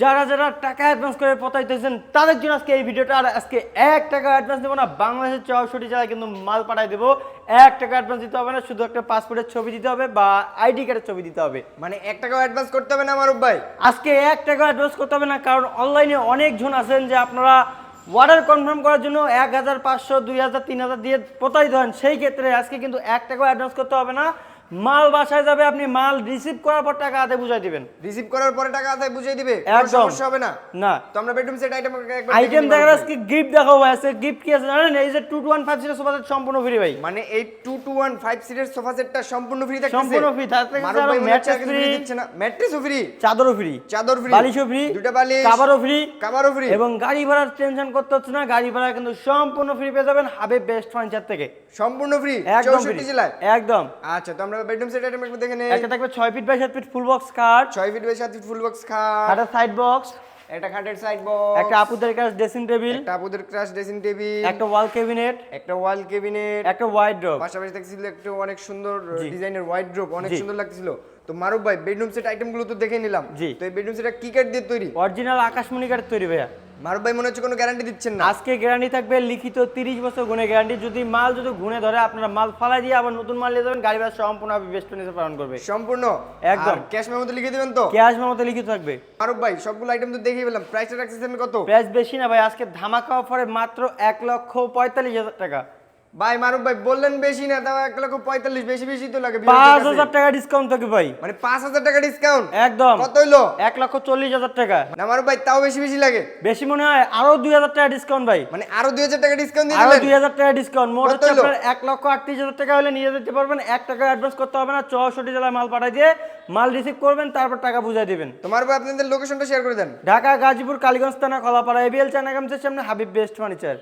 যারা যারা টাকা অ্যাডভান্স করে পতাইতেছেন তাদের জন্য আজকে এই ভিডিওটা। আর আজকে 1 টাকা অ্যাডভান্স দেবো না, বাংলাদেশের 64 জেলায় কিন্তু মাল পাঠাই দেবো। 1 টাকা অ্যাডভান্স দিতে হবে না, শুধু একটা পাসপোর্টের ছবি দিতে হবে বা আইডি কার্ডের ছবি দিতে হবে। মানে 1 টাকাও অ্যাডভান্স করতে হবে না মারুফ ভাই? আজকে 1 টাকা অ্যাডভান্স করতে হবে না, কারণ অনলাইনে অনেকজন আছেন যে আপনারা অর্ডার কনফার্ম করার জন্য 1500, 2000, 3000 দিয়ে প্রতারিত হন। সেই ক্ষেত্রে আজকে কিন্তু 1 টাকাও অ্যাডভান্স করতে হবে না, মাল বাসায় যাবে, আপনি মাল রিসিভ করার পর টাকা হাতে বুঝাই দিবেন। রিসিভ করার পরে টাকা আদায় বুঝিয়ে দিবে, কোনো একদম সমস্যা হবে না। না। তো আমরা বেডরুম সেট আইটেম আইটেম দেখার আজকে গিফট দেখাবো। আজকে গিফট কি আছে জানেন? এই যে 2215 সিরিজ সোফা সেট সম্পূর্ণ ফ্রি ভাই। মানে এই 2215 সিরিজ সোফা সেটটা সম্পূর্ণ ফ্রি থাকছে। সম্পূর্ণ ফ্রি থাকছে। মারুফ ভাই ম্যাট্রেস ফ্রি দিচ্ছে না, ম্যাট্রেসও ফ্রি, চাদরও ফ্রি, চাদর ফ্রি, বালিশও ফ্রি, দুটো বালিশ, কভারও ফ্রি, কভারও ফ্রি, এবং গাড়ি ভাড়ার টেনশন করতে হচ্ছে না। গাড়ি ভাড়া কিন্তু সম্পূর্ণ ফ্রি পেয়ে যাবেন হাবিব বেস্ট ফার্নিচার থেকে। সম্পূর্ণ ফ্রি একদম 64 জেলায় একদম। আচ্ছা, তো আমরা বেডরুম সেট আইটেম একটু দেখে নেই। একটা থাকবে 6 feet by 7 feet full box খাট, 6 feet by 7 feet full box খাট, খাটের সাইড বক্স, একটা খাটের সাইড বক্স, একটা আপুদের কাছে ড্রেসিং টেবিল, একটা আপুদের ক্রাশ ড্রেসিং টেবিল, একটা ওয়াল ক্যাবিনেট, একটা ওয়াল ক্যাবিনেট, একটা ওয়াইড্রোব। পাশাপাশি দেখছিল একটা অনেক সুন্দর জি। ডিজাইনের ওয়াইড্রোব, অনেক জি। সুন্দর লাগছিল। তো মারুফ ভাই বেডরুম সেট আইটেম গুলো তো দেখে নিলাম। জি। তো এই বেডরুম সেটটা কি কাঠ দিয়ে তৈরি? অরিজিনাল আকাশমণি কাঠের তৈরি ভাইয়া। মারুফ ভাই মনে হচ্ছে কোনো গ্যারান্টি দিচ্ছেন না। আজকে গ্যারান্টি থাকবে লিখিত 30 বছর গুণে গ্যারান্টি। যদি মাল গুণে ধরে আপনারা মাল ফালাই দিয়ে আবার নতুন মাল নিয়ে যাবেন, গাড়ি ভাড়া সম্পূর্ণ বেস্ট ফার্নিচার পালন করবে। সম্পূর্ণ একদম। ক্যাশ মেমোতে লিখে দিবেন তো? ক্যাশ মেমোতে লিখিত থাকবে। মারুফ ভাই সবগুলো আইটেম তো দেখেই পেলাম, প্রাইসটা রাখছেন কত? প্রাইস বেশি না ভাই, আজকে ধামাকা অফারে মাত্র 1,45,000 টাকা। ভাই মারুফ ভাই বললেন বেশি না, তাও 1,45,000 বেশি বেশি তো লাগে। 5,000 টাকা ডিসকাউন্ট থাকবে ভাই। মানে 5,000 টাকা ডিসকাউন্ট? একদম। কত হইলো? 1,40,000 টাকা। না মারুফ ভাই তাও বেশি বেশি লাগে। বেশি মনে হয়, আরো 2,000 টাকা ডিসকাউন্ট ভাই। মানে আরো 2,000 টাকা ডিসকাউন্ট দিয়ে আরো দিলেন? 2,000 টাকা ডিসকাউন্ট। মোট কত হচ্ছে হলো? আপনার 1,38,000 টাকা হলে নিয়ে যেতে পারবেন। 1 টাকা অ্যাডভান্স করতে হবে না, 64 জেলায় মাল পাঠাই দিয়ে মাল রিসিভ করবেন, তারপর টাকা বুঝাই দিবেন। তো মারুফ ভাই আপনাদের লোকেশনটা শেয়ার করে দেন। ঢাকা, গাজীপুর, কালীগঞ্জ থানা, কলাপাড়া, এবিএল চায়না গামসের সামনে হাবিব বেস্ট ফার্নিচার।